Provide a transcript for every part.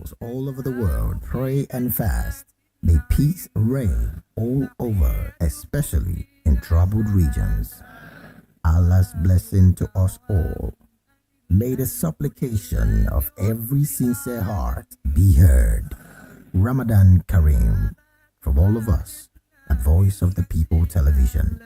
peoples all over the world pray and fast. May peace reign all over, especially in troubled regions. Allah's blessing to us all. May the supplication of every sincere heart be heard. Ramadan Kareem, from all of us at Voice of the People Television.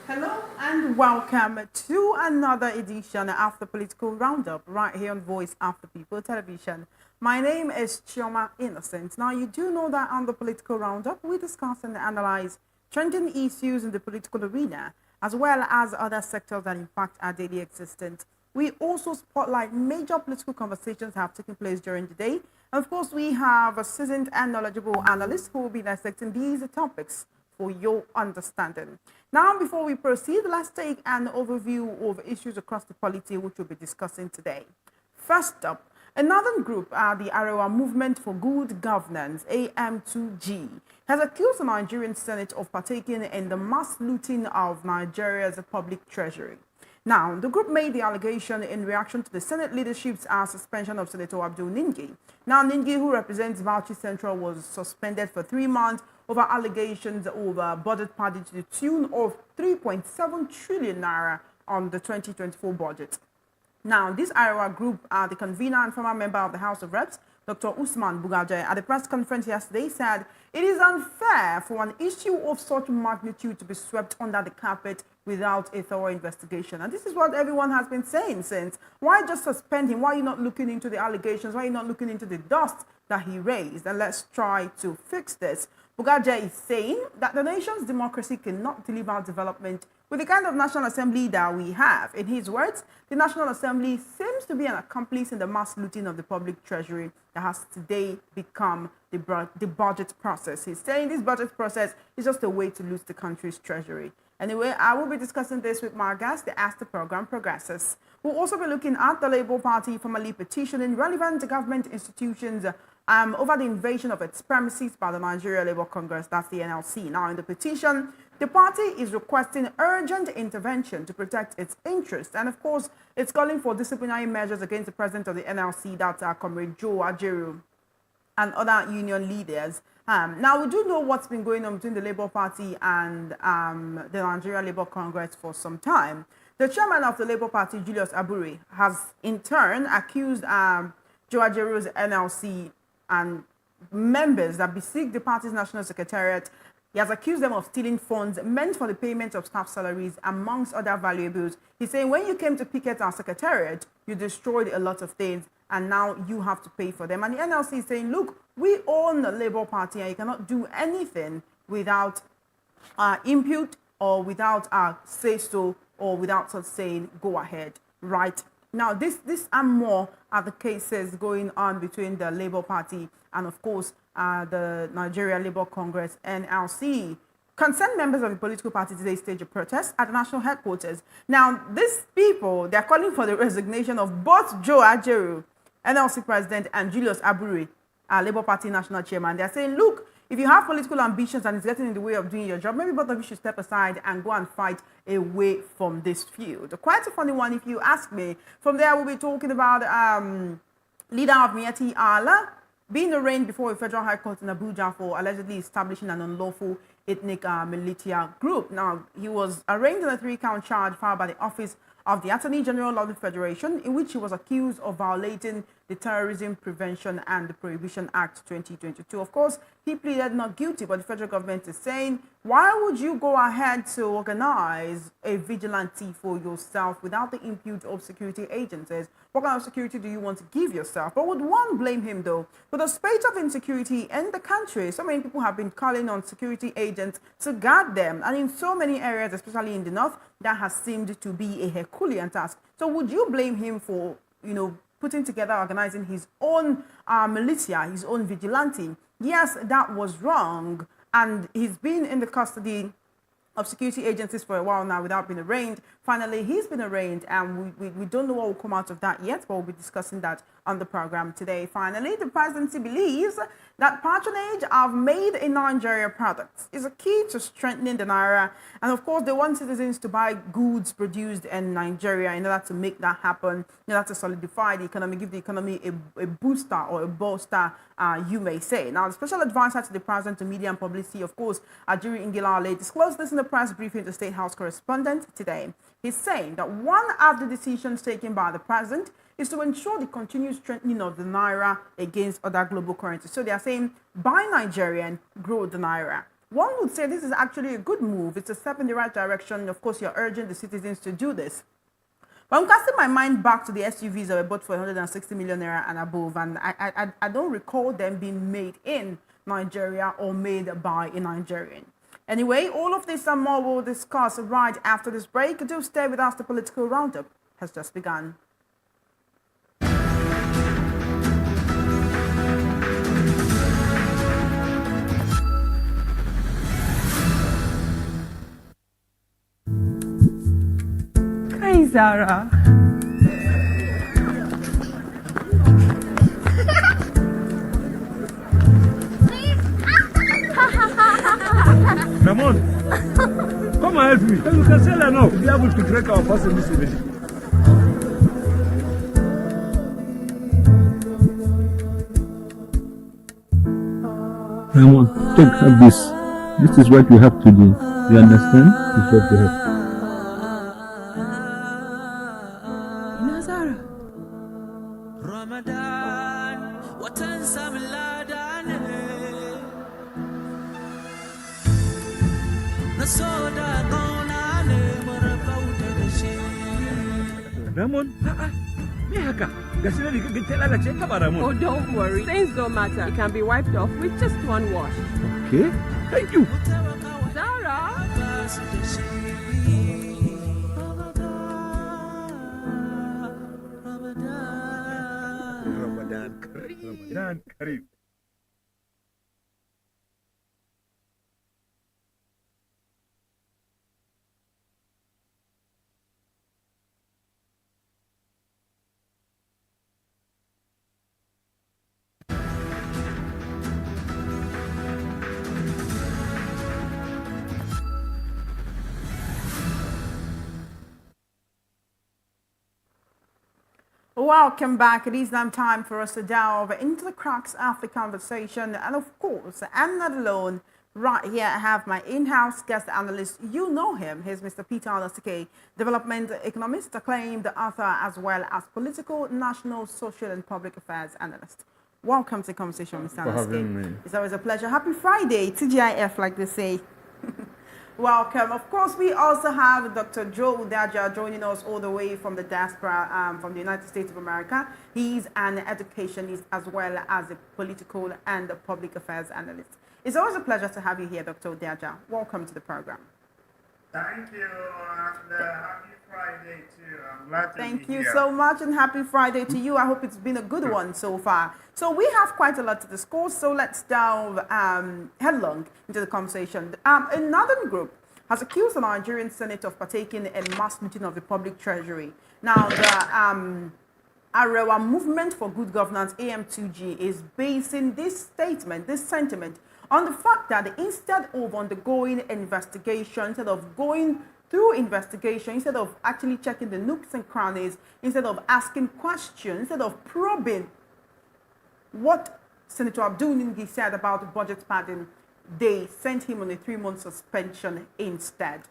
Hello and welcome to another edition of the Political Roundup right here on Voice of the People Television. My name is Chioma Innocent. Now, you do know that on the Political Roundup, we discuss and analyze trending issues in the political arena, as well as other sectors that impact our daily existence. We also spotlight major political conversations that have taken place during the day. And of course, we have a seasoned and knowledgeable analyst who will be dissecting these topics for your understanding. Now, before we proceed, let's take an overview of issues across the polity which we'll be discussing today. First up, a northern group, the Arewa Movement for Good Governance, AM2G, has accused the Nigerian Senate of partaking in the mass looting of Nigeria's public treasury. Now, the group made the allegation in reaction to the Senate leadership's suspension of Senator Abdul Ningi. Now, Ningi, who represents Bauchi Central, was suspended for 3 months over allegations of budget padding to the tune of 3.7 trillion naira on the 2024 budget. Now, this Arewa group, the convener and former member of the House of Reps, Dr. Usman Bugaje, at the press conference yesterday said it is unfair for an issue of such magnitude to be swept under the carpet without a thorough investigation. And this is what everyone has been saying since. Why just suspend him? Why are you not looking into the allegations? Why are you not looking into the dust that he raised? And let's try to fix this. Bugaje is saying that the nation's democracy cannot deliver development with the kind of National Assembly that we have. In his words, the National Assembly seems to be an accomplice in the mass looting of the public treasury that has today become the budget process. He's saying this budget process is just a way to loot the country's treasury. Anyway, I will be discussing this with my guest as the program progresses. We'll also be looking at the Labour Party formally petitioning relevant government institutions over the invasion of its premises by the Nigeria Labour Congress, that's the NLC. Now, in the petition, the party is requesting urgent intervention to protect its interests. And of course, it's calling for disciplinary measures against the president of the NLC, that's Comrade Joe Ajeru, and other union leaders. Now, we do know what's been going on between the Labour Party and the Nigeria Labour Congress for some time. The chairman of the Labour Party, Julius Abure, has in turn accused Joe Ajeru's NLC and members that besiege the party's national secretariat. He has accused them of stealing funds meant for the payment of staff salaries, amongst other valuables. He's saying, when you came to picket our secretariat, you destroyed a lot of things, and now you have to pay for them. And the NLC is saying, look, we own the Labour Party, and you cannot do anything without input or without say-so or without us saying, go ahead, right? Now, this and more are the cases going on between the Labour Party and, of course, the Nigeria Labour Congress, NLC. Concerned members of the political party today staged a protest at the national headquarters. Now, these people, they're calling for the resignation of both Joe Ajeru, NLC president, and Julius Abure, Labour Party national chairman. They're saying, look, if you have political ambitions and it's getting in the way of doing your job, maybe both of you should step aside and go and fight away from this field. Quite a funny one, if you ask me. From there, we'll be talking about leader of Miyetti Allah being arraigned before a federal high court in Abuja for allegedly establishing an unlawful ethnic militia group. Now, he was arraigned on a 3-count charge filed by the Office of the Attorney General of the Federation, in which he was accused of violating the Terrorism Prevention and the Prohibition Act 2022. Of course, he pleaded not guilty, but the federal government is saying, why would you go ahead to organize a vigilante for yourself without the input of security agencies? What kind of security do you want to give yourself? But would one blame him, though? With the spate of insecurity in the country, so many people have been calling on security agents to guard them. And in so many areas, especially in the north, that has seemed to be a Herculean task. So would you blame him for, putting together, organizing his own militia, his own vigilante? Yes, that was wrong. And he's been in the custody of security agencies for a while now without being arraigned. Finally, he's been arraigned, and we don't know what will come out of that yet, but we'll be discussing that on the program today. Finally, the presidency believes that patronage of made in Nigeria products is a key to strengthening the naira, and of course, they want citizens to buy goods produced in Nigeria in order to make that happen, in order to solidify the economy, give the economy a booster or a bolster, you may say. Now, the special advisor to the president to media and publicity, of course, Ajuri Ngilale, disclosed this in the press briefing to State House correspondent today. He's saying that one of the decisions taken by the president is to ensure the continued strengthening of the naira against other global currencies. So they are saying, buy Nigerian, grow the naira. One would say this is actually a good move. It's a step in the right direction. Of course, you're urging the citizens to do this. But I'm casting my mind back to the SUVs that were bought for 160 million naira and above, and I don't recall them being made in Nigeria or made by a Nigerian. Anyway, all of this and more we'll discuss right after this break. Do stay with us. The political roundup has just begun. Hi, Zara. Ramon, come and help me. You can sell enough to be able to drink our first in this evening. Ramon, take this. This is what you have to do. You understand? This is what you have to do. Ramon, oh, don't worry. Stains don't matter. It can be wiped off with just one wash. Okay, thank you. Zara! Ramadan Kareem. Welcome back. It is now time for us to delve into the cracks of the conversation. And of course, I'm not alone. Right here, I have my in-house guest analyst. You know him. He's Mr. Peter Alasike, development economist, acclaimed author, as well as political, national, social, and public affairs analyst. Welcome to the conversation, Mr. Alasike. It's always a pleasure. Happy Friday, TGIF, like they say. Welcome. Of course, we also have Dr. Joe Udaja joining us all the way from the diaspora, from the United States of America. He's an educationist as well as a political and a public affairs analyst. It's always a pleasure to have you here, Dr. Udaja. Welcome to the program. Thank you, and happy Friday too. I'm glad to be here. Thank you so much, and happy Friday to you. I hope it's been a good one so far. So we have quite a lot to discuss, so let's delve headlong into the conversation. A northern group has accused the Nigerian Senate of partaking in a mass meeting of the public treasury. Now, the Arewa Movement for Good Governance, AM2G, is basing this statement, this sentiment, on the fact that instead of undergoing investigation, instead of going through investigation, instead of actually checking the nooks and crannies, instead of asking questions, instead of probing what Senator Abdul Ningi said about the budget padding, they sent him on a 3-month suspension instead.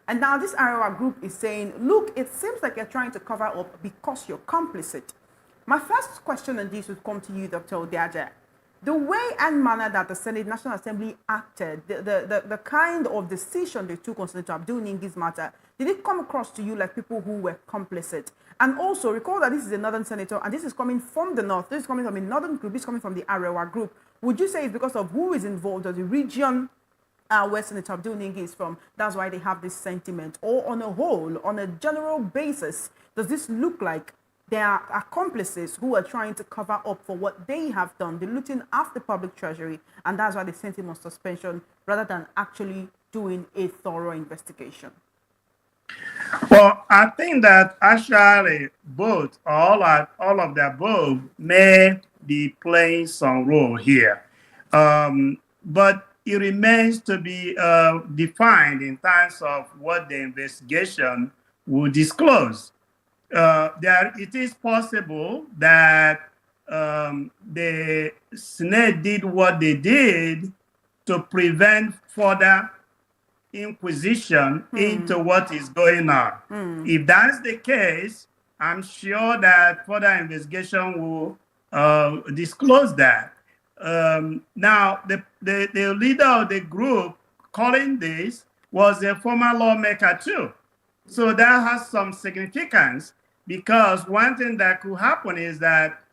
And now this Arewa group is saying, look, it seems like you're trying to cover up because you're complicit. My first question on this would come to you, Dr. Udaja. The way and manner that the Senate National Assembly acted, the kind of decision they took on Senator Abdul Ningi's matter, did it come across to you like people who were complicit? And also, recall that this is a northern senator, and this is coming from the north. This is coming from a northern group. This is coming from the Arewa group. Would you say it's because of who is involved or the region where Senator Abdul Ningi is from? That's why they have this sentiment. Or on a whole, on a general basis, does this look like there are accomplices who are trying to cover up for what they have done, the looting of the public treasury, and that's why they sent him on suspension rather than actually doing a thorough investigation? Well, Well, I think that actually both, all of the above may be playing some role here. But it remains to be defined in terms of what the investigation will disclose. It is possible that the Senate did what they did to prevent further inquisition into what is going on. If that's the case, I'm sure that further investigation will disclose that. Now, the leader of the group calling this was a former lawmaker too. So that has some significance, because one thing that could happen is that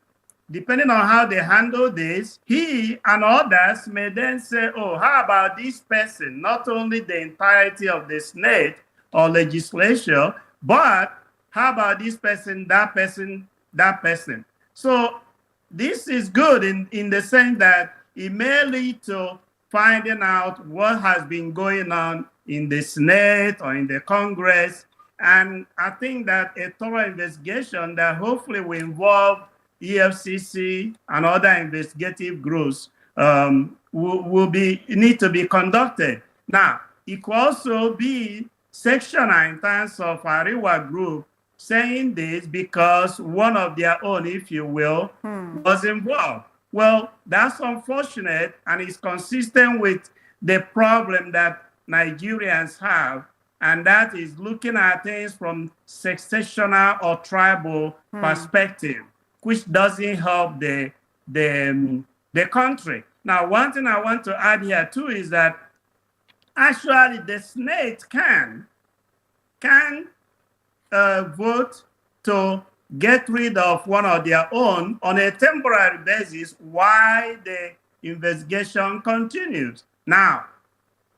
depending on how they handle this, he and others may then say, oh, how about this person? Not only the entirety of the Senate or legislature, but how about this person, that person, that person? So this is good in the sense that it may lead to finding out what has been going on in the Senate or in the Congress. And I think that a thorough investigation that hopefully will involve EFCC and other investigative groups will need to be conducted. Now, it could also be sectional in terms of Arewa group saying this because one of their own, if you will, was involved. Well, that's unfortunate, and it's consistent with the problem that Nigerians have, and that is looking at things from sectional or tribal perspective, which doesn't help the country. Now, one thing I want to add here too is that actually the Senate can vote to get rid of one of their own on a temporary basis while the investigation continues. Now,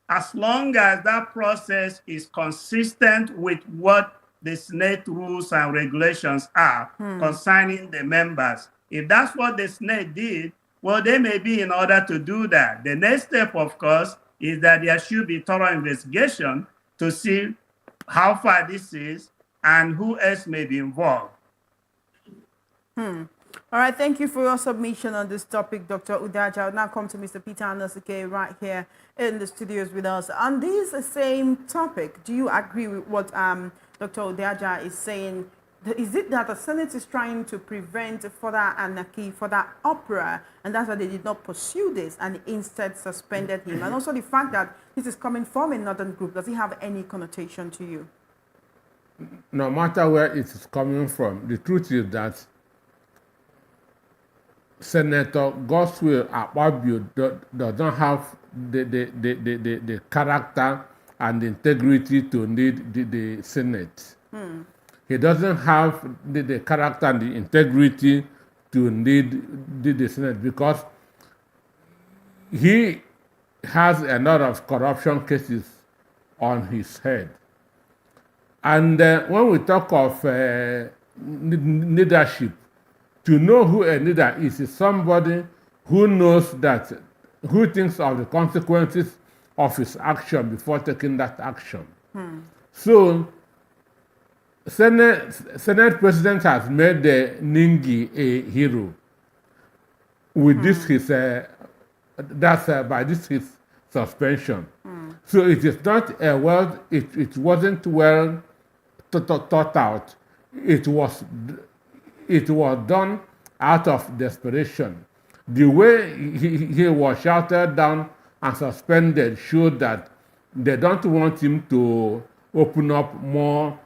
as long as that process is consistent with what the Senate rules and regulations are concerning the members, if that's what the Senate did, well, they may be in order to do that. The next step, of course, is that there should be thorough investigation to see how far this is and who else may be involved. All right, thank you for your submission on this topic, Dr. Udaja. I'll now come to Mr. Peter Anosike right here in the studios with us. On this same topic, do you agree with what Dr. Udaja is saying? Is it that the Senate is trying to prevent further anarchy, further uproar, and that's why they did not pursue this and instead suspended him? And also the fact that this is coming from a northern group, does it have any connotation to you? No matter where it is coming from, the truth is that Senator Godswill Akpabio does not have the character and the integrity to lead the Senate. He doesn't have the character and the integrity to lead the Senate because he has a lot of corruption cases on his head. And when we talk of leadership, to know who a leader is somebody who knows that, who thinks of the consequences of his action before taking that action. So, Senate President has made the Ningi a hero with this his by this his suspension. So it is not it wasn't well thought out. It was done out of desperation. The way he was shouted down and suspended showed that they don't want him to open up more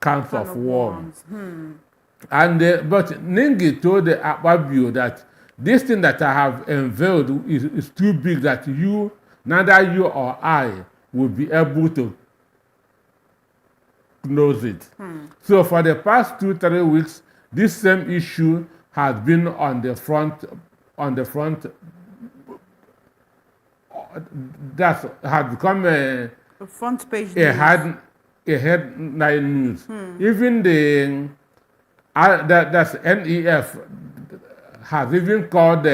cans of worms. And but Ningi told the Akpabio that this thing that I have unveiled is too big that neither you or I will be able to close it. So for the past 2-3 weeks, this same issue has been on the front that has become a front page headline news. Even that's NEF has even called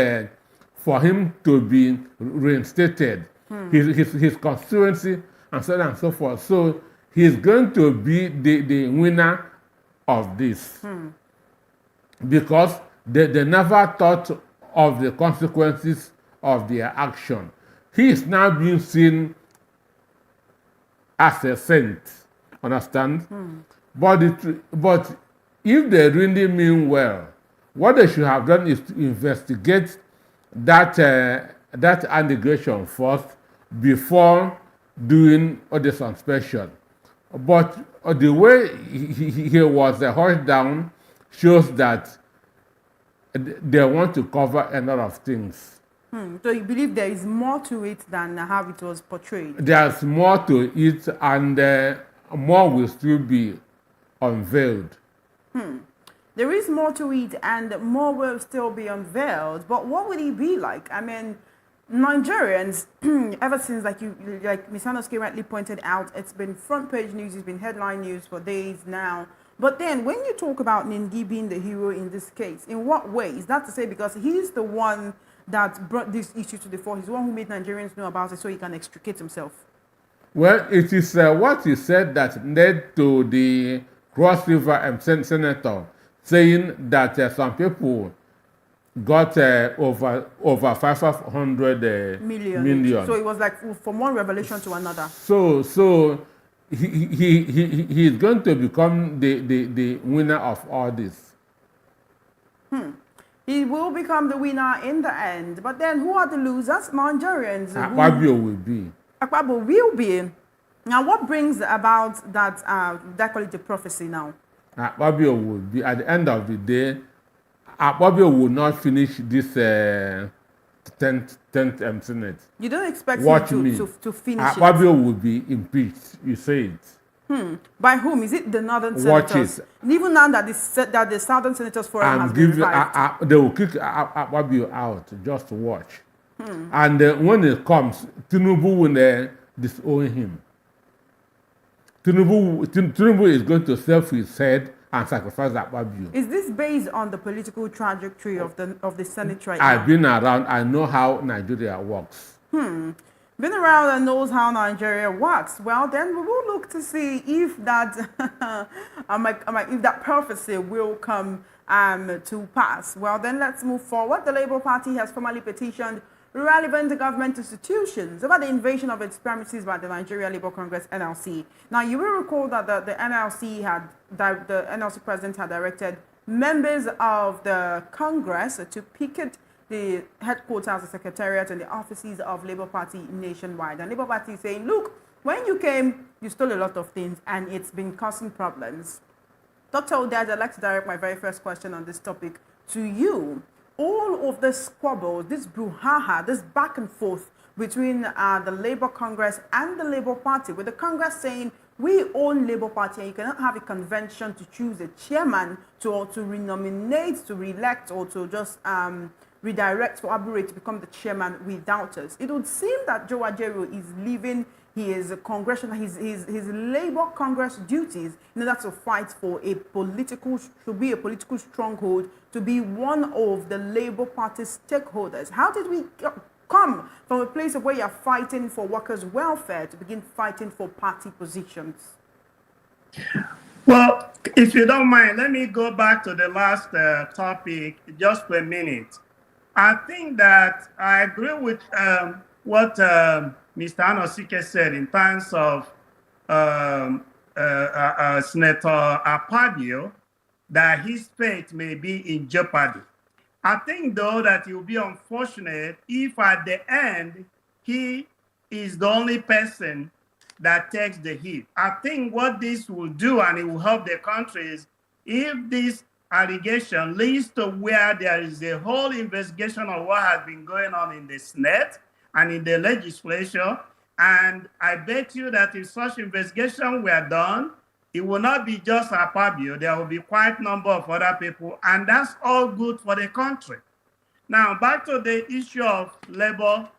for him to be reinstated, his constituency, and so on and so forth. So he's going to be the winner of this. Because they never thought of the consequences of their action. He is now being seen as a saint, understand? But if they really mean well, what they should have done is to investigate that allegation first before doing the suspension. But the way he was held down shows that they want to cover a lot of things. So you believe there is more to it than how it was portrayed? There's more to it, and more will still be unveiled. There is more to it and more will still be unveiled, but what would it be like? I mean, Nigerians, ever since, like Ms. Hanoski rightly pointed out, it's been front page news, it's been headline news for days now. But then when you talk about Ningi being the hero in this case, in what way? Is that to say because he's the one that brought this issue to the fore, he's the one who made Nigerians know about it so he can extricate himself? Well, it is what he said that led to the Cross River senator saying that some people got over 500 million. So it was like from one revelation to another. So he's going to become the winner of all this. He will become the winner in the end. But then who are the losers? Nigerians. Akpabio will be. Akpabio will be. Now what brings about that call it a prophecy now? Akpabio will be, at the end of the day, Akpabio will not finish this 10th Senate. You don't expect him to finish Akpabio will be impeached. You say it. By whom? Is it the northern senators? Even now that the southern senators forum has been revived. They will kick Akpabio out. Just watch. And when it comes, Tinubu will disown him. Tinubu is going to self his head and sacrifice Akpabio. Is this based on the political trajectory of the Senate right now? I've been around. I know how Nigeria works. Been around and knows how Nigeria works. Well, then we will look to see if that if that prophecy will come to pass. Well, then let's move forward. The Labour Party has formally petitioned relevant government institutions about the invasion of its premises by the Nigeria Labour Congress (NLC). Now, you will recall that the NLC president had directed members of the Congress to picket the headquarters, the secretariat, and the offices of Labour Party nationwide. And Labour Party is saying, look, when you came, you stole a lot of things, and it's been causing problems. Dr. Odad, I'd like to direct my very first question on this topic to you. All of the squabbles, this brouhaha, this back and forth between the Labour Congress and the Labour Party, with the Congress saying, we own Labour Party and you cannot have a convention to choose a chairman to renominate, to re-elect, or to just redirect for Abure to become the chairman without us. It would seem that Joe Ajaero is leaving his Labour Congress duties in order to fight for to be a political stronghold, to be one of the Labour Party stakeholders. How did we come from a place of where you're fighting for workers' welfare to begin fighting for party positions? Well, if you don't mind, let me go back to the last topic just for a minute. I think that I agree with what Mr. Anosike said in terms of Senator Akpabio, that his fate may be in jeopardy. I think, though, that it will be unfortunate if at the end he is the only person that takes the hit. I think what this will do, and it will help the country, is if this allegation leads to where there is a whole investigation of what has been going on in the Senate and in the legislature, and I bet you that if such investigation were done, it will not be just Akpabio. There will be quite a number of other people, and that's all good for the country. Now, back to the issue of labor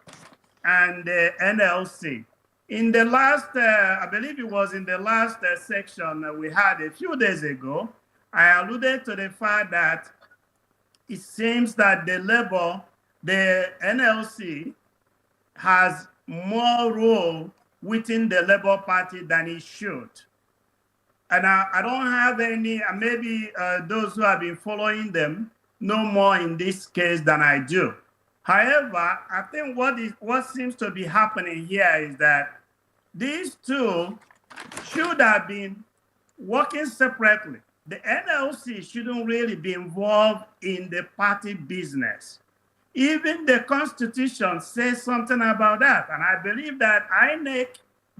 and the NLC. In the last, I believe it was in the last section we had a few days ago, I alluded to the fact that it seems that the NLC has more role within the Labour Party than he should. And I don't have any, maybe those who have been following them know more in this case than I do. However, I think what seems to be happening here is that these two should have been working separately. The NLC shouldn't really be involved in the party business. Even the Constitution says something about that. And I believe that INEC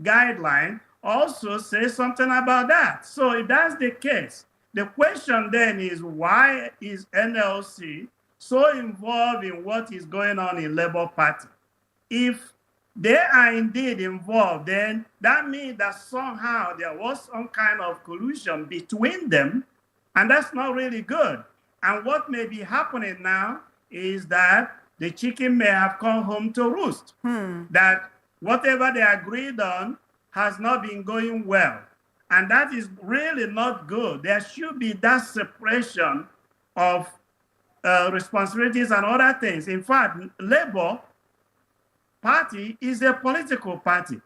guideline also says something about that. So if that's the case, the question then is, why is NLC so involved in what is going on in Labour Party? If they are indeed involved, then that means that somehow there was some kind of collusion between them, and that's not really good. And what may be happening now is that the chicken may have come home to roost, that whatever they agreed on has not been going well. And that is really not good. There should be that separation of responsibilities and other things. In fact, Labour Party is a political party.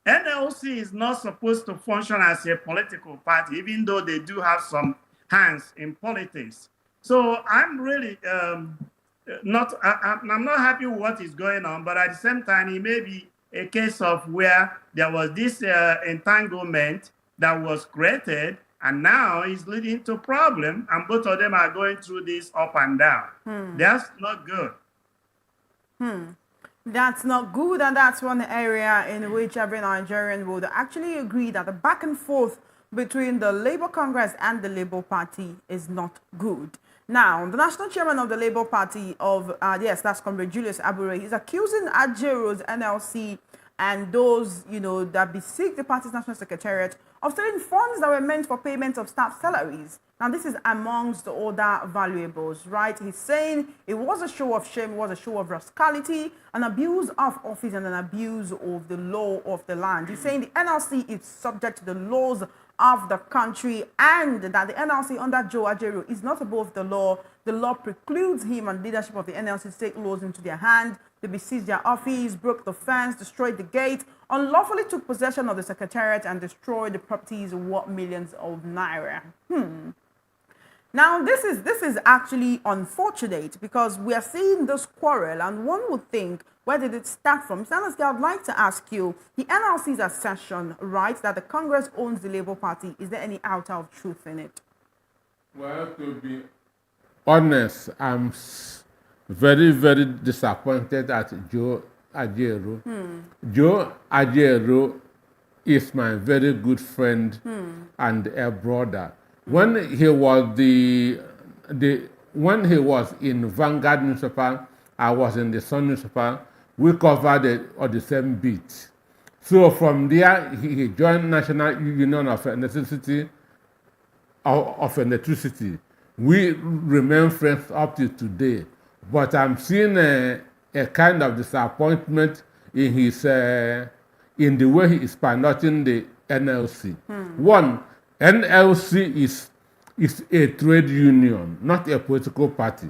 NLC is not supposed to function as a political party, even though they do have some hands in politics. So I'm really I'm not happy with what is going on, but at the same time, it may be a case of where there was this entanglement that was created, and now it's leading to problem, and both of them are going through this up and down. That's not good. That's not good, and that's one area in which every Nigerian would actually agree that the back and forth between the Labour Congress and the Labour Party is not good. Now, the national chairman of the Labour Party yes, that's Comrade Julius Abure, is accusing Ajero's NLC and those, that beseech the party's national secretariat of stealing funds that were meant for payment of staff salaries. Now, this is amongst the other valuables, right? He's saying it was a show of shame, it was a show of rascality, an abuse of office, and an abuse of the law of the land. He's saying the NLC is subject to the laws of the country, and that the NLC under Joe Ajaero is not above the law. The law precludes him and leadership of the NLC to take laws into their hand. They besieged their office, broke the fence, destroyed the gate, unlawfully took possession of the secretariat, and destroyed the properties worth millions of naira. Now, this is actually unfortunate, because we are seeing this quarrel, and one would think, where did it start from? Mr. Anaski, I'd like to ask you, the NLC's assertion, right, that the Congress owns the Labour Party, is there any iota of truth in it? Well, to be honest, I'm very, very disappointed at Joe Ajaero. Joe Ajaero is my very good friend and a brother. When he was when he was in Vanguard newspaper, I was in the Sun newspaper. We covered the same beat. So from there, he joined National Union of Electricity. We remain friends up to today. But I'm seeing a kind of disappointment in his in the way he is piloting the NLC. One, NLC is a trade union, not a political party.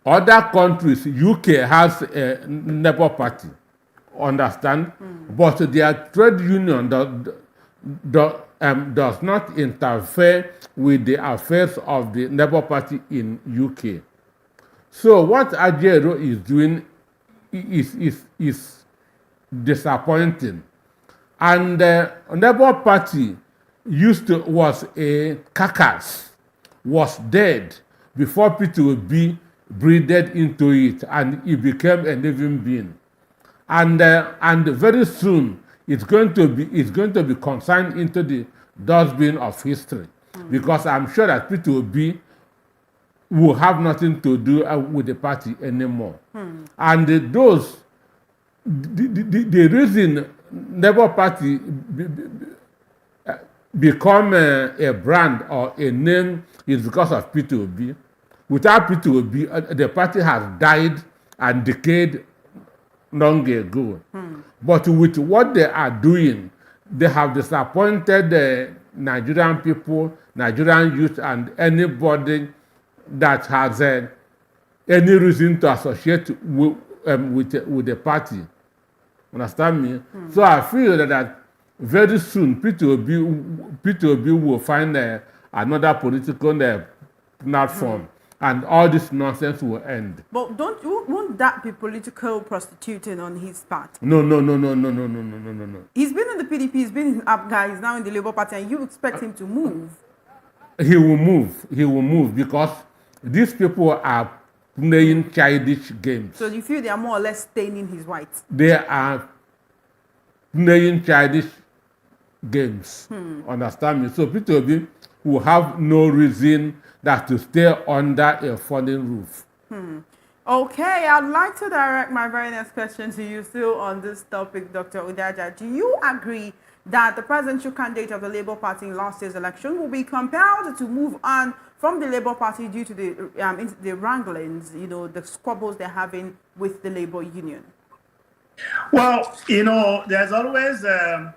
Other countries, UK has a Labour Party, understand? But their trade union does not interfere with the affairs of the Labour Party in UK. So what Ajaero is doing is disappointing. And the Labour Party was a carcass, was dead before P2B breathed into it, and it became a living being. And very soon it's going to be consigned into the dustbin of history, because I'm sure that P2B will have nothing to do with the party anymore. And the reason Labour Party become a brand or a name is because of P2B. Without P2B, the party has died and decayed long ago. But with what they are doing, they have disappointed the Nigerian people, Nigerian youth, and anybody that has any reason to associate with the party. Understand me? So I feel that very soon P2B will find another political platform, and all this nonsense will end. But won't that be political prostituting on his part? No. He's been in the PDP, he's been in APGA, he's now in the Labour Party, and you expect him to move. He will move because these people are playing childish games. So you feel they are more or less staining his white? They are playing childish games. Understand me? So P2B will have no reason that to stay under a falling roof. Okay, I'd like to direct my very next question to you still on this topic, Dr. Udaja. Do you agree that the presidential candidate of the Labour Party in last year's election will be compelled to move on from the Labour Party due to the wranglings, the squabbles they're having with the Labour Union? Well, there's always a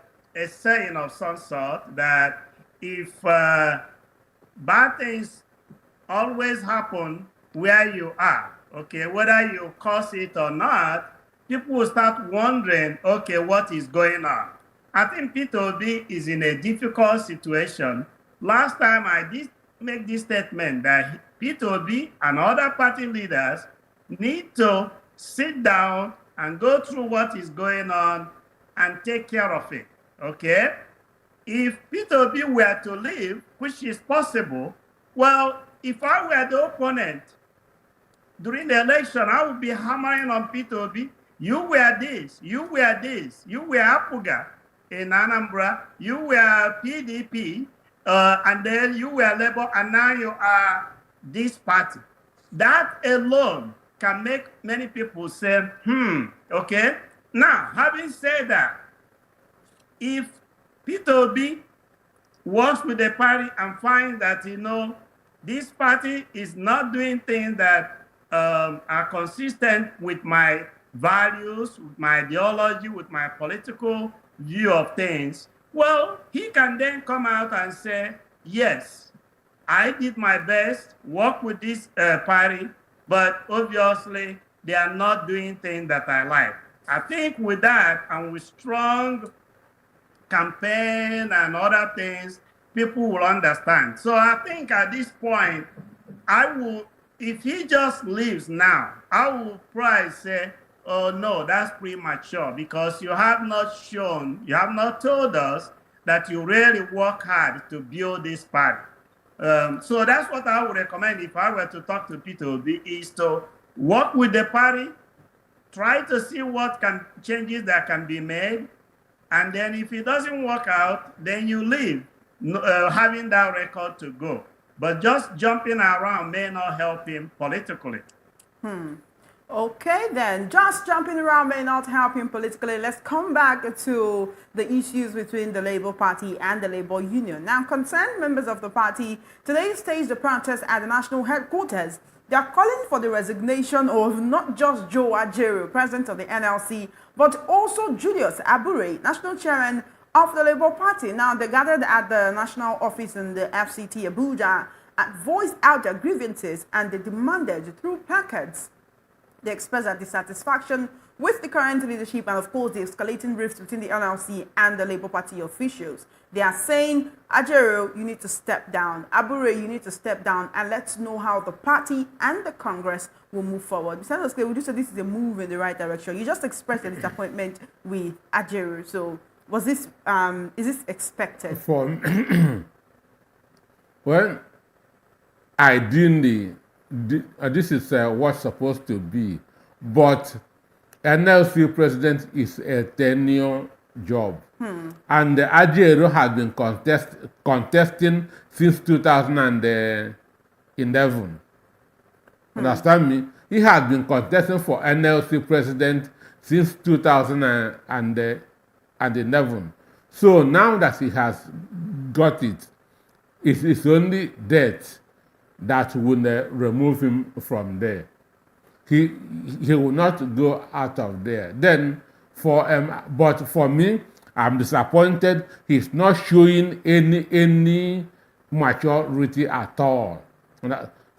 saying of some sort that if bad things always happen where you are, okay, whether you cause it or not, people will start wondering, okay, what is going on? I think P2B is in a difficult situation. Last time I did make this statement that P2B and other party leaders need to sit down and go through what is going on and take care of it, okay? If P2B were to leave, which is possible, well, if I were the opponent during the election, I would be hammering on P2B. You were this, you were this, you were APGA in Anambra, you were PDP, and then you were Labour, and now you are this party. That alone can make many people say, okay. Now, having said that, if P2B works with the party and finds that, this party is not doing things that are consistent with my values, with my ideology, with my political view of things, well, he can then come out and say, yes, I did my best, work with this party, but obviously they are not doing things that I like. I think with that and with strong campaign and other things, people will understand. So I think at this point, if he just leaves now, I will probably say, oh no, that's premature, because you have not told us that you really work hard to build this party. So that's what I would recommend if I were to talk to P2B, is to work with the party, try to see what changes that can be made, and then if it doesn't work out, then you leave, having that record to go. But just jumping around may not help him politically. Okay, then, just jumping around may not help him politically. Let's come back to the issues between the Labour Party and the Labour Union. Now, concerned members of the party today staged a protest at the national headquarters. They are calling for the resignation of not just Joe Ajaero, president of the NLC, but also Julius Abure, national chairman of the Labour Party. Now, they gathered at the national office in the FCT Abuja and voiced out their grievances, and they demanded through placards. They expressed their dissatisfaction with the current leadership and, of course, the escalating rifts between the NLC and the Labour Party officials. They are saying, Ajaero, you need to step down. Abure, you need to step down, and let's know how the party and the Congress will move forward. Mr. Oskar, would you say this is a move in the right direction? You just expressed a disappointment with Ajaero. So is this expected? Well, ideally, this is what's supposed to be, but NLC president is a tenure job, and Ajaero has been contesting since 2011. Understand me? He has been contesting for NLC president since 2011. So now that he has got it, it's only death that will remove him from there. He will not go out of there. Then, but for me, I'm disappointed. He's not showing any maturity at all.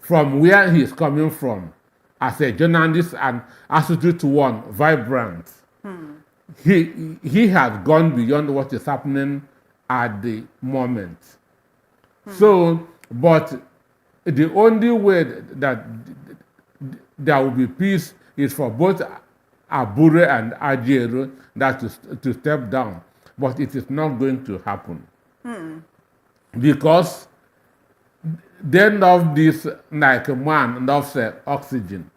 From where he's coming from, as a journalist and attitude to one, vibrant. he has gone beyond what is happening at the moment. So, but the only way that there will be peace is for both Abure and Ajero that to step down. But it is not going to happen. Because they love this like a man loves oxygen.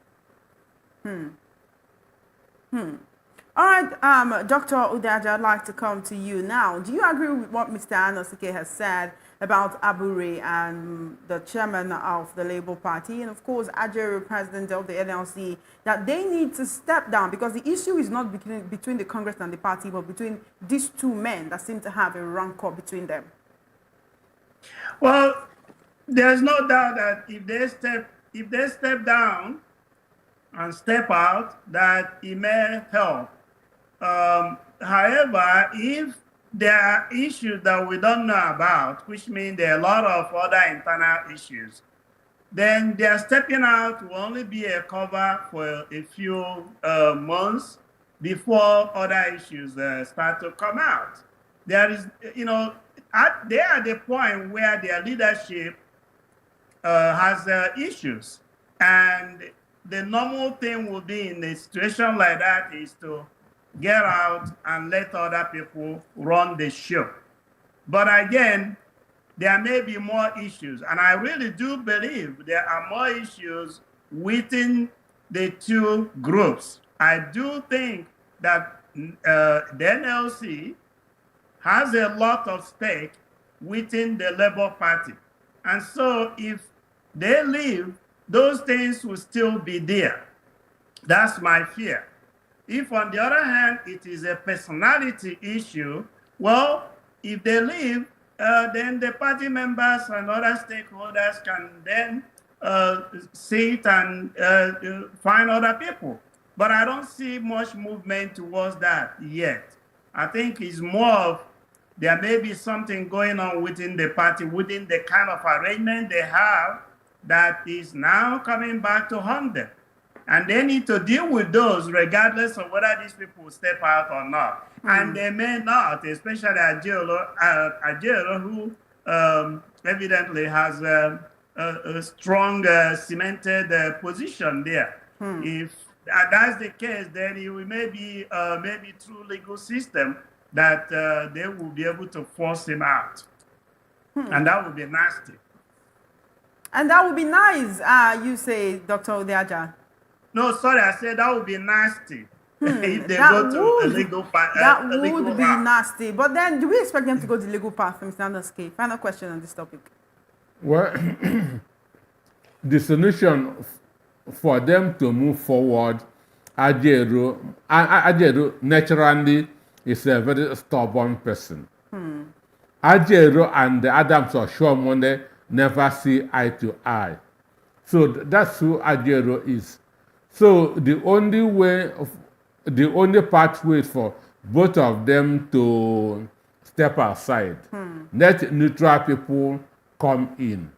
All right, Dr. Udaja, I'd like to come to you now. Do you agree with what Mr. Anosike has said about Abure and the chairman of the Labour Party, and of course, Ajero, president of the NLC, that they need to step down because the issue is not between the Congress and the party, but between these two men that seem to have a rancor between them? Well, there's no doubt that if they step down and step out, that it may help. However, if there are issues that we don't know about, which means there are a lot of other internal issues, then their stepping out will only be a cover for a few months before other issues start to come out. There is, they are at the point where their leadership has issues. And the normal thing would be in a situation like that is to get out and let other people run the show. But again, there may be more issues. And I really do believe there are more issues within the two groups. I do think that the NLC has a lot of stake within the Labour Party. And so if they leave, those things will still be there. That's my fear. If, on the other hand, it is a personality issue, well, if they leave, then the party members and other stakeholders can then sit and find other people. But I don't see much movement towards that yet. I think it's more of there may be something going on within the party, within the kind of arrangement they have that is now coming back to haunt them. And they need to deal with those regardless of whether these people step out or not. And they may not, especially Ajero, who evidently has a strong cemented position there. If that's the case, then it will maybe through legal system that they will be able to force him out. And that would be nasty. And that would be nice, you say, Dr. Udaja. No, sorry, I said that would be nasty if they go to a legal path. That would be nasty. But then, do we expect them to go the legal path, Mr. Anderson? Final question on this topic. Well, the solution for them to move forward, Ajero naturally is a very stubborn person. Ajero and the Adams or Shomone never see eye to eye. So that's who Ajero is. So the only pathway for both of them to step aside. Let neutral people come in.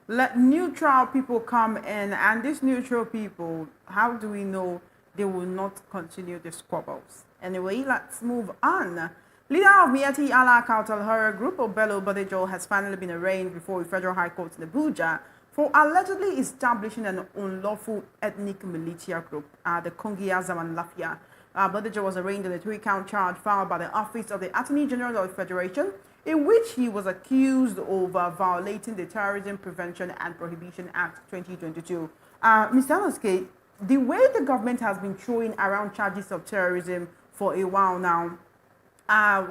Let neutral people come in, and these neutral people, how do we know they will not continue the squabbles? Anyway, let's move on. Leader of Miyetti Allah Kautal Horror Group, Bello Bodejo, has finally been arraigned before the Federal High Court in Abuja for allegedly establishing an unlawful ethnic militia group, the Kongiya Zaman Lafia. Bodejo was arraigned on a 3-count charge filed by the Office of the Attorney General of the Federation, in which he was accused of violating the Terrorism Prevention and Prohibition Act 2022. Mr. Anoske, the way the government has been throwing around charges of terrorism for a while now,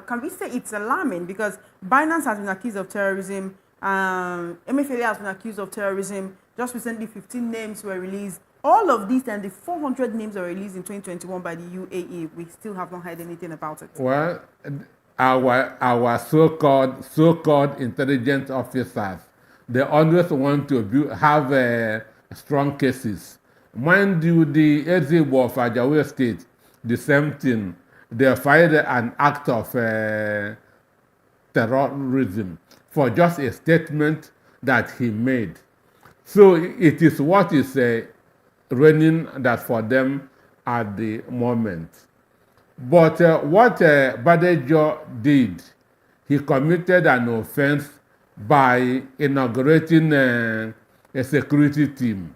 can we say it's alarming? Because Binance has been accused of terrorism, MFLA has been accused of terrorism. Just recently, 15 names were released. All of these and the 400 names were released in 2021 by the UAE. We still have not heard anything about it. Well, our so-called intelligence officers, they always want to have strong cases. Mind you, the Arewa of Ajawa State, the same thing. They filed an act of terrorism for just a statement that he made. So it is what is raining that for them at the moment. But what Badejo did, he committed an offense by inaugurating a security team.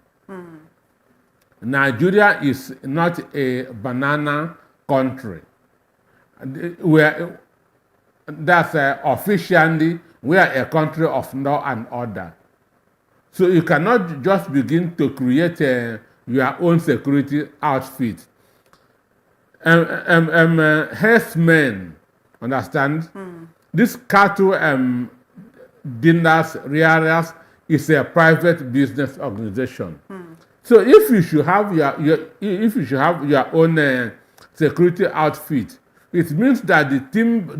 Nigeria is not a banana country. That's officially we are a country of law and order. So you cannot just begin to create your own security outfit. Herdsmen, understand? This cattle dealers, rearers is a private business organization. So if you should have your own security outfit, it means that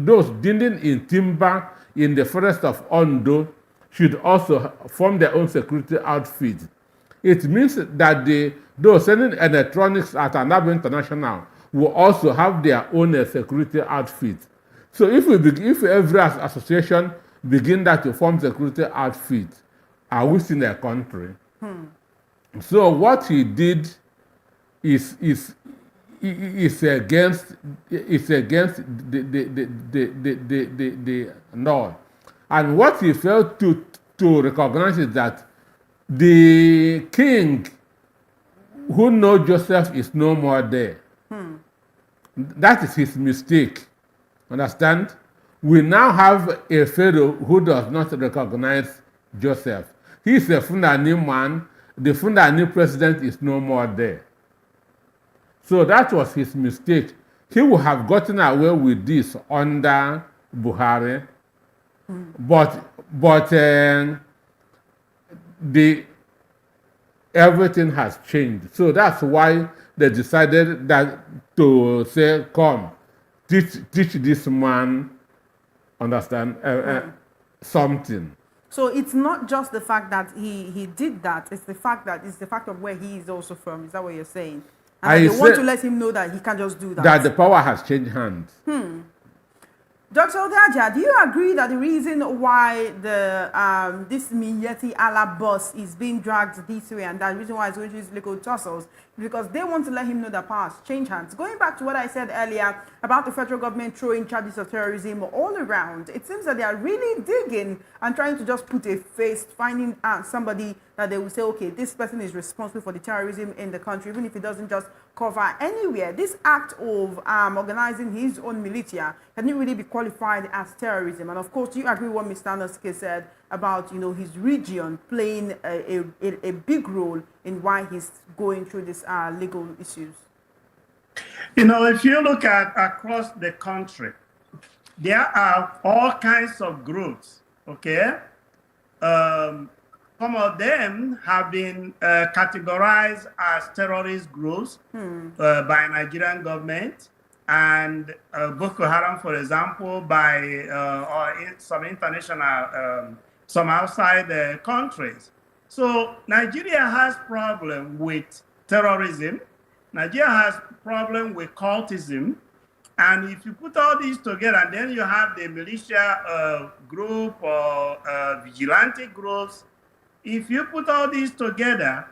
those dealing in timber in the forest of Ondo should also form their own security outfit. It means that those selling electronics at Anabo International will also have their own security outfit. So if every association begin that to form security outfit, are we in a country? So what he did is against the law. And what he failed to recognize is that the king who knows Joseph is no more there. That is his mistake. Understand? We now have a Pharaoh who does not recognize Joseph. He is a Fulani man. The Fulani president is no more there. So that was his mistake. He would have gotten away with this under Buhari. But everything has changed. So that's why they decided that to say, come, teach this man, understand, something. So it's not just the fact that he did that, it's the fact of where he is also from. Is that what you're saying? And they want to let him know that he can't just do that. That the power has changed hands. Dr. Odaja, do you agree that the reason why this Miyetti Ala bus is being dragged this way and that reason why it's going to these legal tussles is because they want to let him know that power has changed hands? Going back to what I said earlier about the federal government throwing charges of terrorism all around, it seems that they are really digging and trying to just put a face, finding somebody that they will say, okay, this person is responsible for the terrorism in the country, even if it doesn't just cover anywhere. This act of organizing his own militia can it really be qualified as terrorism? And of course, do you agree with what Mr. Noske said about his region playing a big role in why he's going through these legal issues? If you look at across the country, there are all kinds of groups, okay? Some of them have been categorized as terrorist groups by Nigerian government, and Boko Haram, for example, by some international, some outside countries. So Nigeria has problem with terrorism. Nigeria has problem with cultism. And if you put all these together, and then you have the militia group or vigilante groups, if you put all these together,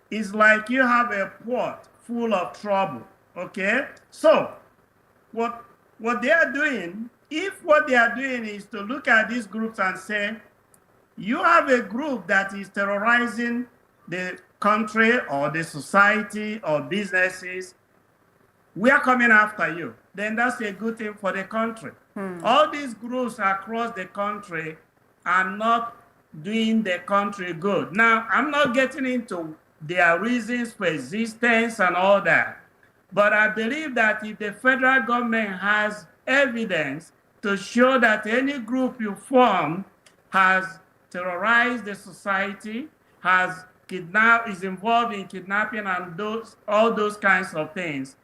it's like you have a pot full of trouble, okay? So what they are doing, if what they are doing is to look at these groups and say, you have a group that is terrorizing the country or the society or businesses, we are coming after you, then that's a good thing for the country. All these groups across the country are not doing the country good. Now, I'm not getting into their reasons for existence and all that, but I believe that if the federal government has evidence to show that any group you form has terrorized the society, is involved in kidnapping and all those kinds of things,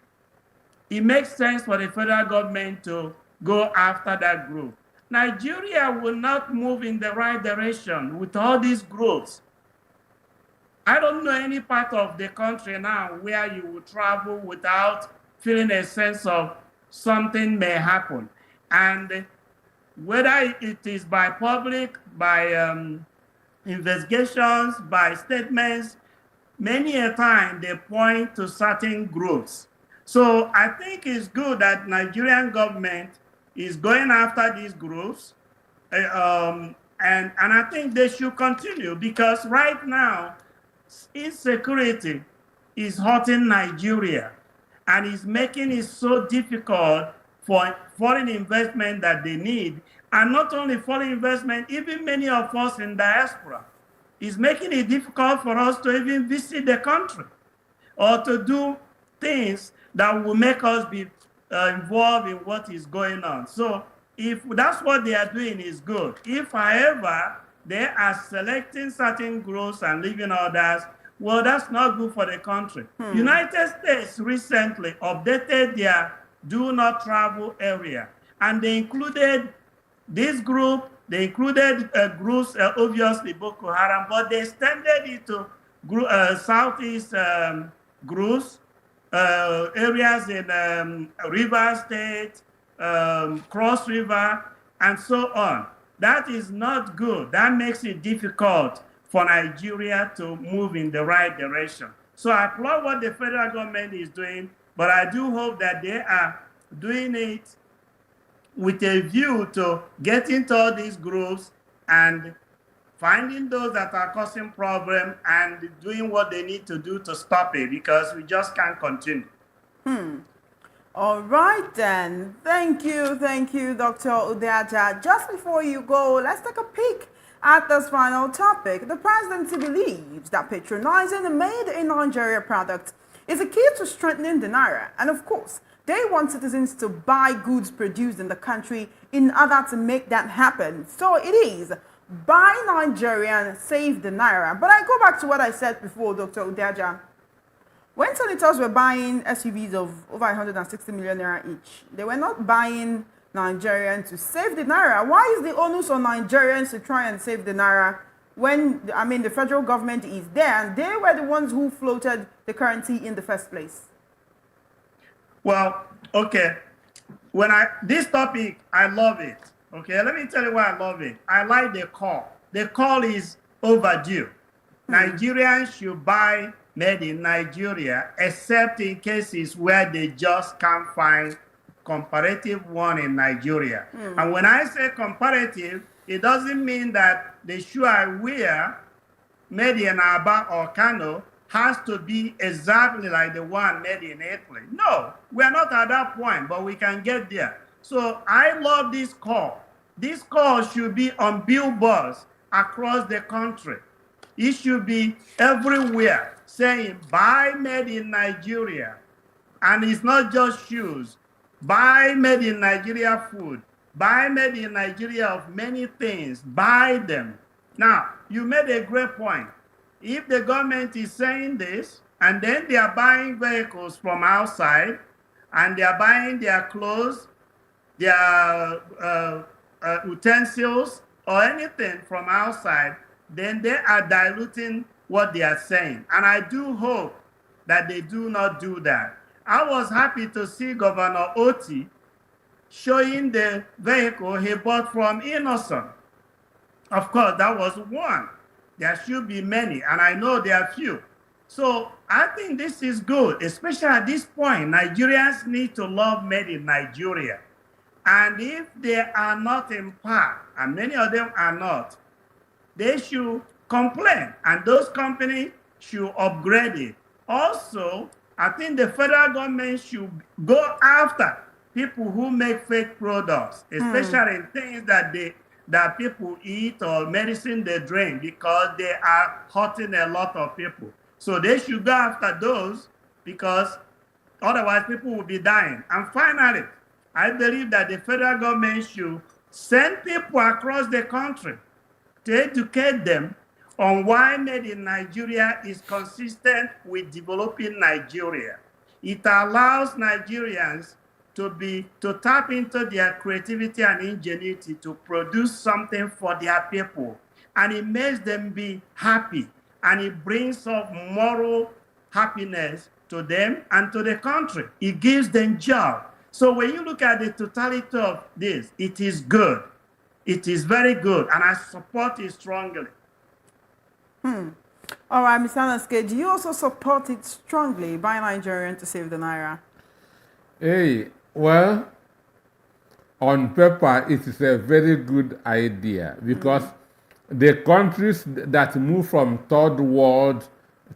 it makes sense for the federal government to go after that group. Nigeria will not move in the right direction with all these groups. I don't know any part of the country now where you will travel without feeling a sense of something may happen. And whether it is by public, by investigations, by statements, many a time they point to certain groups. So I think it's good that Nigerian government is going after these groups, and I think they should continue because right now insecurity is hurting Nigeria and is making it so difficult for foreign investment that they need, and not only foreign investment, even many of us in diaspora is making it difficult for us to even visit the country or to do things that will make us be involved in what is going on. So if that's what they are doing is good. If, however, they are selecting certain groups and leaving others, well, that's not good for the country. United States recently updated their do not travel area, and they included this group, they included groups, obviously Boko Haram, but they extended it to Southeast groups, areas in River State, Cross River, and so on. That is not good. That makes it difficult for Nigeria to move in the right direction. So I applaud what the federal government is doing, but I do hope that they are doing it with a view to getting to all these groups and finding those that are causing problem and doing what they need to do to stop it, because we just can't continue. All right then. Thank you, Dr. Udeaja. Just before you go, let's take a peek at this final topic. The presidency believes that patronizing a made-in-Nigeria product is a key to strengthening the naira, and of course, they want citizens to buy goods produced in the country in order to make that happen. So it is buy Nigerian, save the naira. But I go back to what I said before, Dr. Udeaja. When senators were buying SUVs of over 160 million naira each, they were not buying Nigerian to save the naira. Why is the onus on Nigerians to try and save the naira when, the federal government is there and they were the ones who floated the currency in the first place? Well, okay. This topic, I love it. Okay, let me tell you why I love it. I like the call. The call is overdue. Nigerians should buy made in Nigeria, except in cases where they just can't find comparative one in Nigeria. And when I say comparative, it doesn't mean that the shoe I wear made in Aba or Kano has to be exactly like the one made in Italy. No, we're not at that point, but we can get there. So I love this call. This call should be on billboards across the country. It should be everywhere saying, buy made in Nigeria. And it's not just shoes. Buy made in Nigeria food. Buy made in Nigeria of many things. Buy them. Now, you made a great point. If the government is saying this, and then they are buying vehicles from outside, and they are buying their clothes, their utensils, or anything from outside, then they are diluting what they are saying. And I do hope that they do not do that. I was happy to see Governor Oti showing the vehicle he bought from Innocent. Of course, that was one. There should be many, and I know there are few. So I think this is good, especially at this point. Nigerians need to love made in Nigeria. And if they are not in part, and many of them are not, they should complain, and those companies should upgrade it. Also, I think the federal government should go after people who make fake products, especially in things that people eat or medicine they drink, because they are hurting a lot of people. So they should go after those, because otherwise people will be dying. And finally, I believe that the federal government should send people across the country to educate them on why made in Nigeria is consistent with developing Nigeria. It allows Nigerians to tap into their creativity and ingenuity to produce something for their people. And it makes them be happy. And it brings up moral happiness to them and to the country. It gives them job. So when you look at the totality of this, it is good. It is very good, and I support it strongly. All right, Mr. Anaske, do you also support it strongly, buy Nigerian to save the naira? Hey, well, on paper, it is a very good idea because the countries that move from third world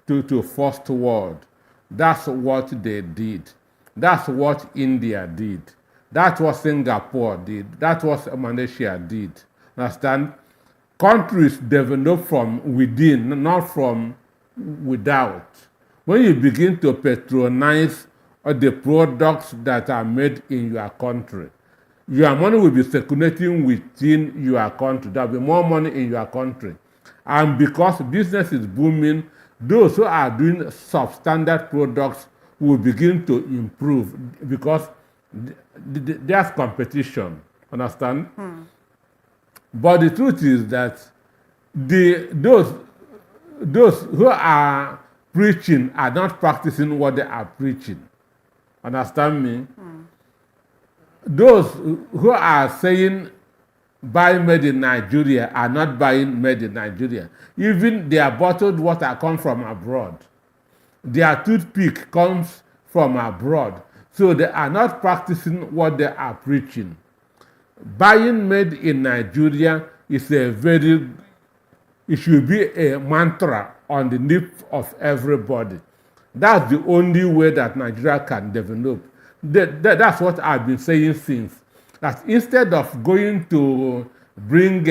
to first world, that's what they did. That's what India did. That's what Singapore did. That's what Malaysia did. Understand? Countries develop from within, not from without. When you begin to patronize the products that are made in your country, your money will be circulating within your country. There will be more money in your country. And because business is booming, those who are doing substandard products will begin to improve because there's competition. Understand? But the truth is that those who are preaching are not practicing what they are preaching. Understand me? Those who are saying buy made in Nigeria are not buying made in Nigeria. Even their bottled water comes from abroad. Their toothpick comes from abroad. So they are not practicing what they are preaching. Buying made in Nigeria is it should be a mantra on the lip of everybody. That's the only way that Nigeria can develop. That's what I've been saying since. That instead of going to bring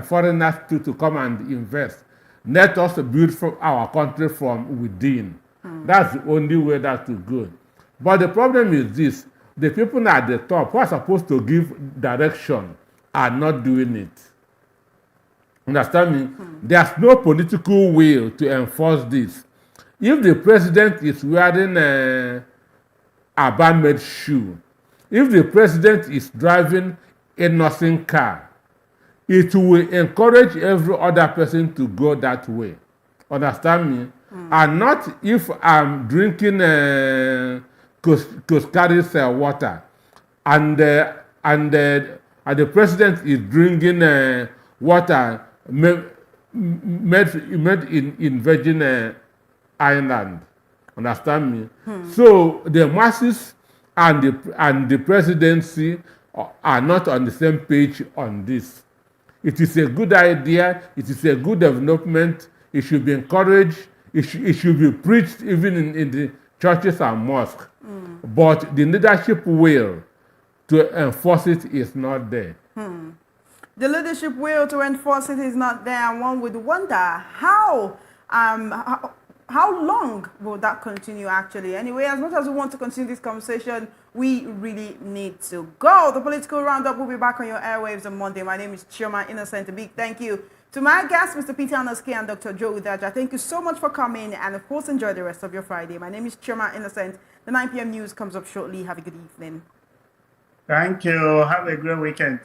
foreigners to come and invest, let us build from our country from within. That's the only way that will go. But the problem is this: the people at the top who are supposed to give direction are not doing it. Understand me? There's no political will to enforce this. If the president is wearing a bandmade shoe, if the president is driving a nursing car, it will encourage every other person to go that way. Understand me? And not if I'm drinking Coscaris water and the president is drinking water made in Virgin Island. Understand me? So the masses and the presidency are not on the same page on this. It is a good idea. It is a good development. It should be encouraged. It should be preached even in the churches and mosques. But the leadership will to enforce it is not there. The leadership will to enforce it is not there, and one would wonder how long will that continue actually? Anyway, as much as we want to continue this conversation, we really need to go. The Political Roundup will be back on your airwaves on Monday. My name is Chioma Innocent. A big thank you to my guests, Mr. Peter Anoske and Dr. Joe Udaja. Thank you so much for coming, and of course, enjoy the rest of your Friday. My name is Chioma Innocent. The 9 p.m. news comes up shortly. Have a good evening. Thank you. Have a great weekend.